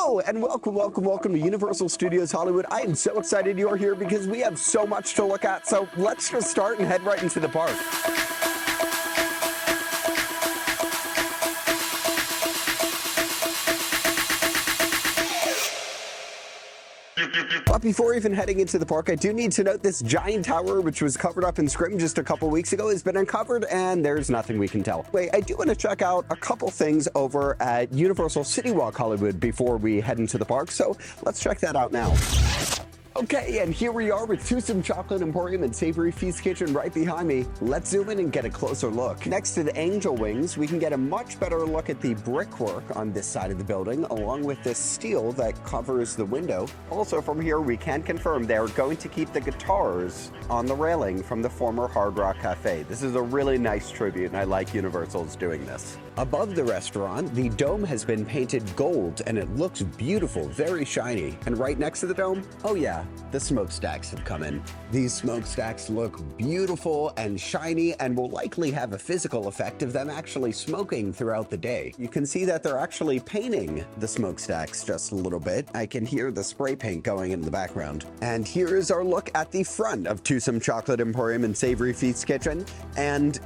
Hello and welcome to Universal Studios Hollywood. I am so excited you're here because we have so much to look at. So let's just start and head right into the park. But before even heading into the park, I do need to note this giant tower, which was covered up in scrim just a couple weeks ago, has been uncovered, and there's nothing we can tell. Wait, I do want to check out a couple things over at Universal CityWalk Hollywood before we head into the park, so let's check that out now. Okay, and here we are with Twosome Chocolate Emporium and Savory Feast Kitchen right behind me. Let's zoom in and get a closer look. Next to the angel wings, we can get a much better look at the brickwork on this side of the building, along with this steel that covers the window. Also from here, we can confirm they're going to keep the guitars on the railing from the former Hard Rock Cafe. This is a really nice tribute, and I like Universal's doing this. Above the restaurant, the dome has been painted gold, and it looks beautiful, very shiny. And right next to the dome, oh yeah, the smokestacks have come in. These smokestacks look beautiful and shiny and will likely have a physical effect of them actually smoking throughout the day. You can see that they're actually painting the smokestacks just a little bit. I can hear the spray paint going in the background. And here is our look at the front of Twosome Chocolate Emporium and Savory Feast Kitchen. And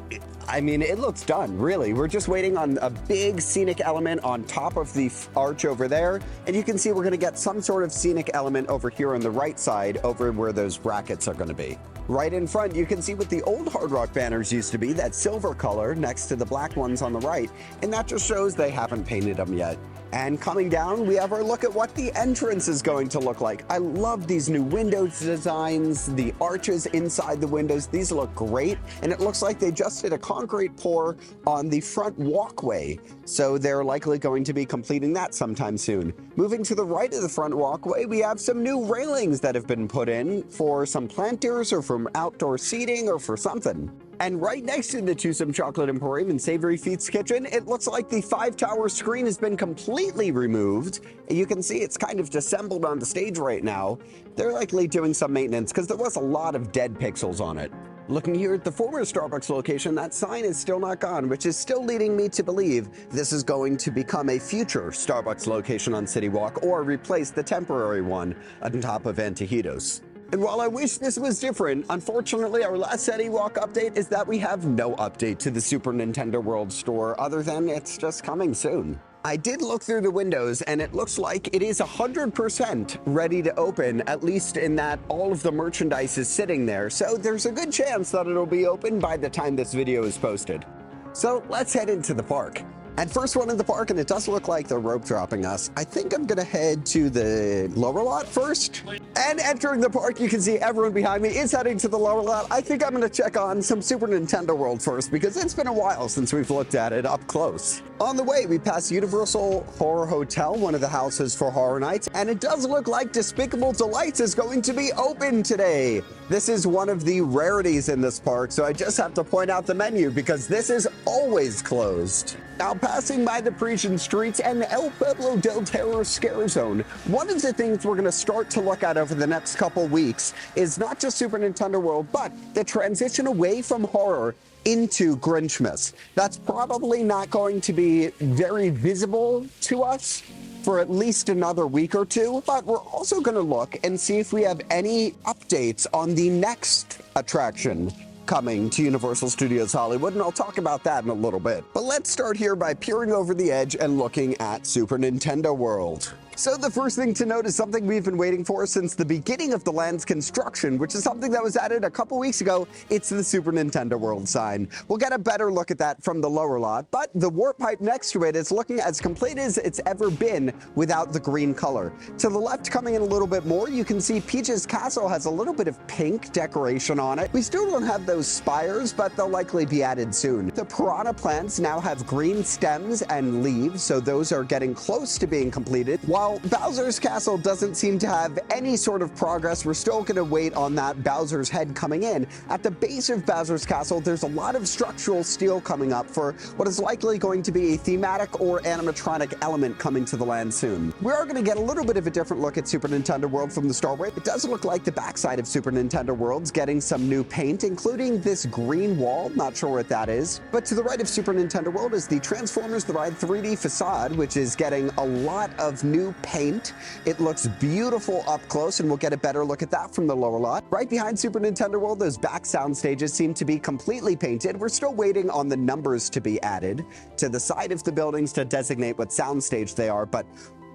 I mean, it looks done, really. We're just waiting on a big scenic element on top of the arch over there. And you can see we're gonna get some sort of scenic element over here on the right side, over where those brackets are gonna be. Right in front, you can see what the old Hard Rock banners used to be, that silver color next to the black ones on the right. And that just shows they haven't painted them yet. And coming down, we have our look at what the entrance is going to look like. I love these new windows designs, the arches inside the windows. These look great. And it looks like they just did a concrete pour on the front walkway. So they're likely going to be completing that sometime soon. Moving to the right of the front walkway, we have some new railings that have been put in for some planters or from outdoor seating or for something. And right next to the Twosome Chocolate Emporium and Savory Feast Kitchen, it looks like the 5-tower screen has been completely removed. You can see it's kind of disassembled on the stage right now. They're likely doing some maintenance because there was a lot of dead pixels on it. Looking here at the former Starbucks location, that sign is still not gone, which is still leading me to believe this is going to become a future Starbucks location on CityWalk or replace the temporary one on top of Antojitos. And while I wish this was different, unfortunately our last CityWalk update is that we have no update to the Super Nintendo World store other than it's just coming soon. I did look through the windows and it looks like it is 100% ready to open, at least in that all of the merchandise is sitting there. So there's a good chance that it'll be open by the time this video is posted. So let's head into the park. And first one in the park, and it does look like they're rope dropping us. I think I'm gonna head to the lower lot first. And entering the park, you can see everyone behind me is heading to the lower lot. I think I'm gonna check on some Super Nintendo World first because it's been a while since we've looked at it up close. On the way, we pass Universal Horror Hotel, one of the houses for Horror Nights, and it does look like Despicable Delights is going to be open today. This is one of the rarities in this park, so I just have to point out the menu because this is always closed. Now, passing by the Parisian streets and El Pueblo del Terror Scare Zone, one of the things we're going to start to look at over the next couple weeks is not just Super Nintendo World, but the transition away from horror into Grinchmas. That's probably not going to be very visible to us for at least another week or two, but we're also going to look and see if we have any updates on the next attraction coming to Universal Studios Hollywood, and I'll talk about that in a little bit. But let's start here by peering over the edge and looking at Super Nintendo World. So the first thing to note is something we've been waiting for since the beginning of the land's construction, which is something that was added a couple weeks ago. It's the Super Nintendo World sign. We'll get a better look at that from the lower lot, but the warp pipe next to it is looking as complete as it's ever been without the green color. To the left, coming in a little bit more, you can see Peach's Castle has a little bit of pink decoration on it. We still don't have those spires, but they'll likely be added soon. The piranha plants now have green stems and leaves, so those are getting close to being completed, while Bowser's Castle doesn't seem to have any sort of progress. We're still going to wait on that Bowser's head coming in. At the base of Bowser's Castle, there's a lot of structural steel coming up for what is likely going to be a thematic or animatronic element coming to the land soon. We are going to get a little bit of a different look at Super Nintendo World from the Starway. It does look like the backside of Super Nintendo World's getting some new paint, including this green wall. Not sure what that is. But to the right of Super Nintendo World is the Transformers The Ride 3D facade, which is getting a lot of new paint. It looks beautiful up close, and we'll get a better look at that from the lower lot. Right behind Super Nintendo World, those back sound stages seem to be completely painted. We're still waiting on the numbers to be added to the side of the buildings to designate what sound stage they are, but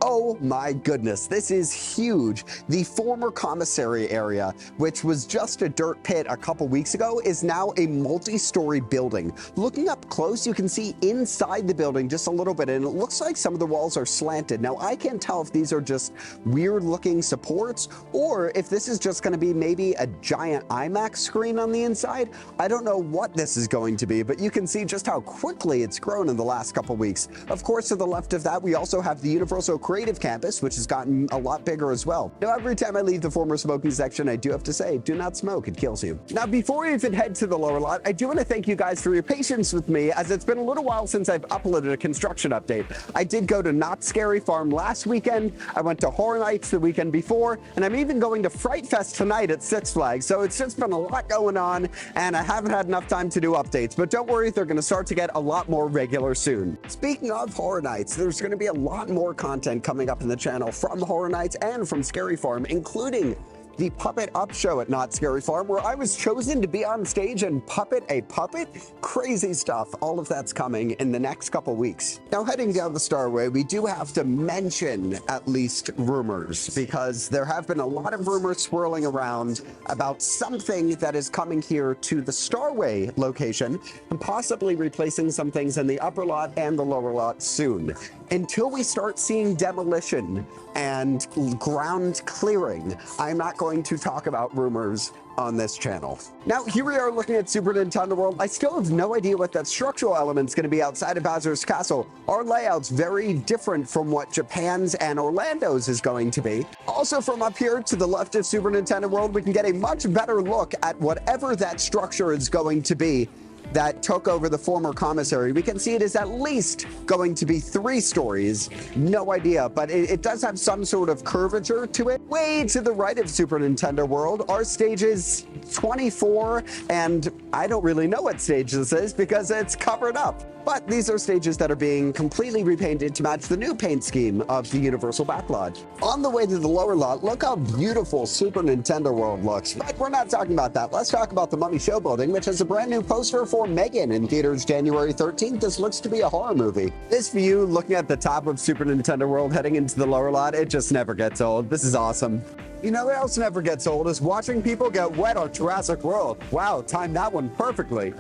oh my goodness, this is huge. The former commissary area, which was just a dirt pit a couple weeks ago, is now a multi-story building. Looking up close, you can see inside the building just a little bit, and it looks like some of the walls are slanted. Now, I can't tell if these are just weird looking supports or if this is just going to be maybe a giant IMAX screen on the inside. I don't know what this is going to be, but you can see just how quickly it's grown in the last couple weeks. Of course, to the left of that, we also have the Universal Creative Campus, which has gotten a lot bigger as well. Now, every time I leave the former smoking section, I do have to say, do not smoke, it kills you. Now, before we even head to the lower lot, I do want to thank you guys for your patience with me, as it's been a little while since I've uploaded a construction update. I did go to Not Scary Farm last weekend, I went to Horror Nights the weekend before, and I'm even going to Fright Fest tonight at Six Flags, so it's just been a lot going on, and I haven't had enough time to do updates, but don't worry, they're going to start to get a lot more regular soon. Speaking of Horror Nights, there's going to be a lot more content coming up in the channel from Horror Nights and from Scary Farm, including the Puppet Up show at Not Scary Farm, where I was chosen to be on stage and puppet a puppet. Crazy stuff. All of that's coming in the next couple weeks. Now, heading down the Starway, we do have to mention at least rumors, because there have been a lot of rumors swirling around about something that is coming here to the Starway location and possibly replacing some things in the upper lot and the lower lot soon. Until we start seeing demolition and ground clearing, I'm not going to talk about rumors on this channel. Now, here we are looking at Super Nintendo World. I still have no idea what that structural element's going to be outside of Bowser's Castle. Our layout's very different from what Japan's and Orlando's is going to be. Also, from up here to the left of Super Nintendo World, we can get a much better look at whatever that structure is going to be that took over the former commissary. We can see it is at least going to be 3 stories. No idea, but it does have some sort of curvature to it. Way to the right of Super Nintendo World, our stage is 24, and I don't really know what stage this is because it's covered up. But these are stages that are being completely repainted to match the new paint scheme of the Universal Backlot. On the way to the lower lot, look how beautiful Super Nintendo World looks. But we're not talking about that. Let's talk about the Mummy Show building, which has a brand new poster for Megan in theaters January 13th. This looks to be a horror movie. This view, looking at the top of Super Nintendo World heading into the lower lot, it just never gets old. This is awesome. You know what else never gets old is watching people get wet on Jurassic World. Wow, timed that one perfectly.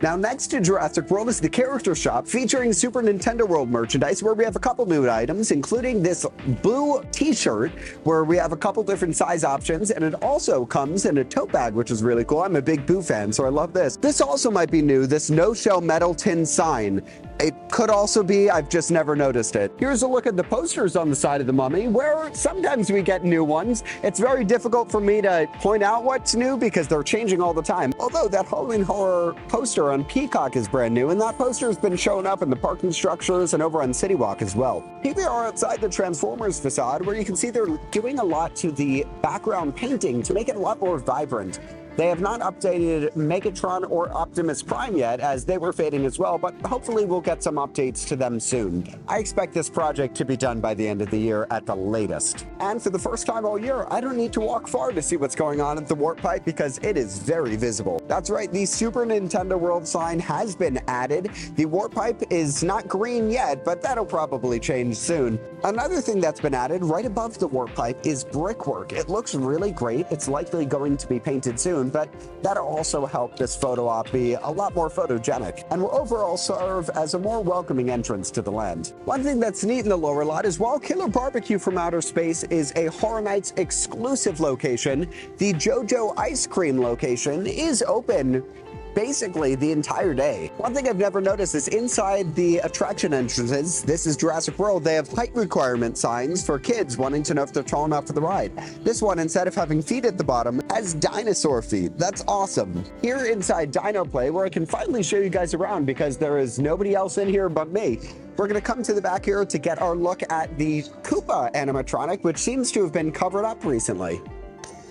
Now, next to Jurassic World is the Character Shop, featuring Super Nintendo World merchandise, where we have a couple new items, including this blue t-shirt, where we have a couple different size options, and it also comes in a tote bag, which is really cool. I'm a big Boo fan, so I love this. This also might be new, this no-shell metal tin sign. It could also be, I've just never noticed it. Here's a look at the posters on the side of the Mummy, where sometimes we get new ones. It's very difficult for me to point out what's new because they're changing all the time. Although that Halloween Horror poster on Peacock is brand new, and that poster has been showing up in the parking structures and over on CityWalk as well. Here we are outside the Transformers facade, where you can see they're doing a lot to the background painting to make it a lot more vibrant. They have not updated Megatron or Optimus Prime yet, as they were fading as well, but hopefully we'll get some updates to them soon. I expect this project to be done by the end of the year at the latest. And for the first time all year, I don't need to walk far to see what's going on at the Warp Pipe because it is very visible. That's right, the Super Nintendo World sign has been added. The Warp Pipe is not green yet, but that'll probably change soon. Another thing that's been added right above the Warp Pipe is brickwork. It looks really great. It's likely going to be painted soon, but that'll also help this photo op be a lot more photogenic and will overall serve as a more welcoming entrance to the land. One thing that's neat in the lower lot is while Killer Barbecue from Outer Space is a Horror Nights exclusive location, the JoJo Ice Cream location is open basically the entire day. One thing I've never noticed is inside the attraction entrances, this is Jurassic World, they have height requirement signs for kids wanting to know if they're tall enough for the ride. This one, instead of having feet at the bottom, has dinosaur feet. That's awesome. Here inside Dino Play, where I can finally show you guys around because there is nobody else in here but me, we're going to come to the back here to get our look at the Koopa animatronic, which seems to have been covered up recently.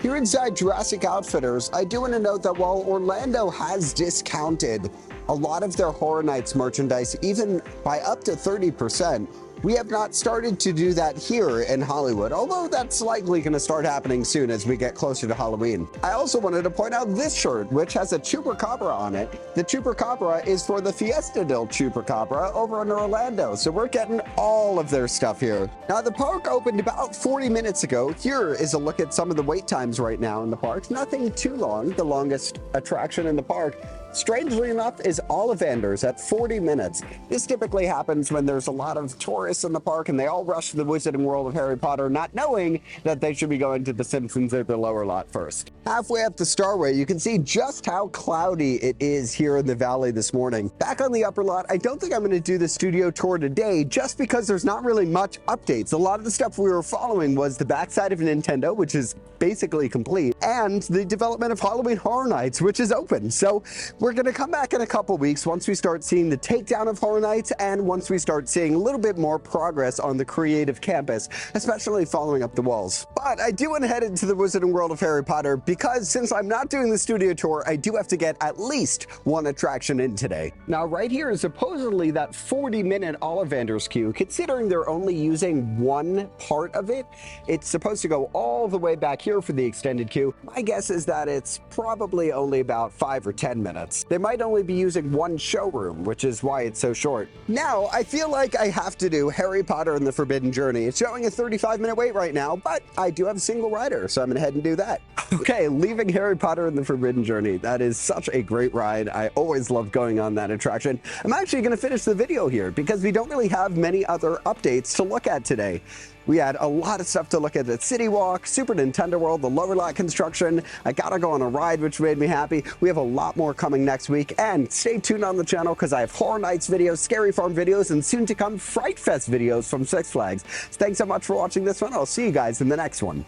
Here inside Jurassic Outfitters, I do want to note that while Orlando has discounted a lot of their Horror Nights merchandise, even by up to 30%, We have not started to do that here in Hollywood, although that's likely going to start happening soon as we get closer to Halloween. I also wanted to point out this shirt, which has a Chupacabra on it. The Chupacabra is for the Fiesta del Chupacabra over in Orlando, so we're getting all of their stuff here. Now, the park opened about 40 minutes ago. Here is a look at some of the wait times right now in the park. Nothing too long. The longest attraction in the park, strangely enough, is Ollivanders at 40 minutes. This typically happens when there's a lot of tourists in the park and they all rush to the Wizarding World of Harry Potter, not knowing that they should be going to the Simpsons or the lower lot first. Halfway up the Starway, you can see just how cloudy it is here in the valley this morning. Back on the upper lot, I don't think I'm going to do the studio tour today just because there's not really much updates. A lot of the stuff we were following was the backside of Nintendo, which is basically complete, and the development of Halloween Horror Nights, which is open. So we're going to come back in a couple weeks once we start seeing the takedown of Horror Nights and once we start seeing a little bit more progress on the creative campus, especially following up the walls. But I do want to head into the Wizarding World of Harry Potter because since I'm not doing the studio tour, I do have to get at least one attraction in today. Now, right here is supposedly that 40-minute Ollivanders queue. Considering they're only using one part of it, it's supposed to go all the way back here for the extended queue. My guess is that it's probably only about 5 or 10 minutes. They might only be using one showroom, which is why it's so short. Now, I feel like I have to do Harry Potter and the Forbidden Journey. It's showing a 35-minute wait right now, but I do have a single rider, so I'm gonna head and do that. Okay, leaving Harry Potter and the Forbidden Journey. That is such a great ride. I always love going on that attraction. I'm actually gonna finish the video here because we don't really have many other updates to look at today. We had a lot of stuff to look at CityWalk, Super Nintendo World, the lower lot construction. I gotta go on a ride, which made me happy. We have a lot more coming next week, and stay tuned on the channel because I have Horror Nights videos, Scary Farm videos, and soon to come Fright Fest videos from Six Flags. So thanks so much for watching this one. I'll see you guys in the next one.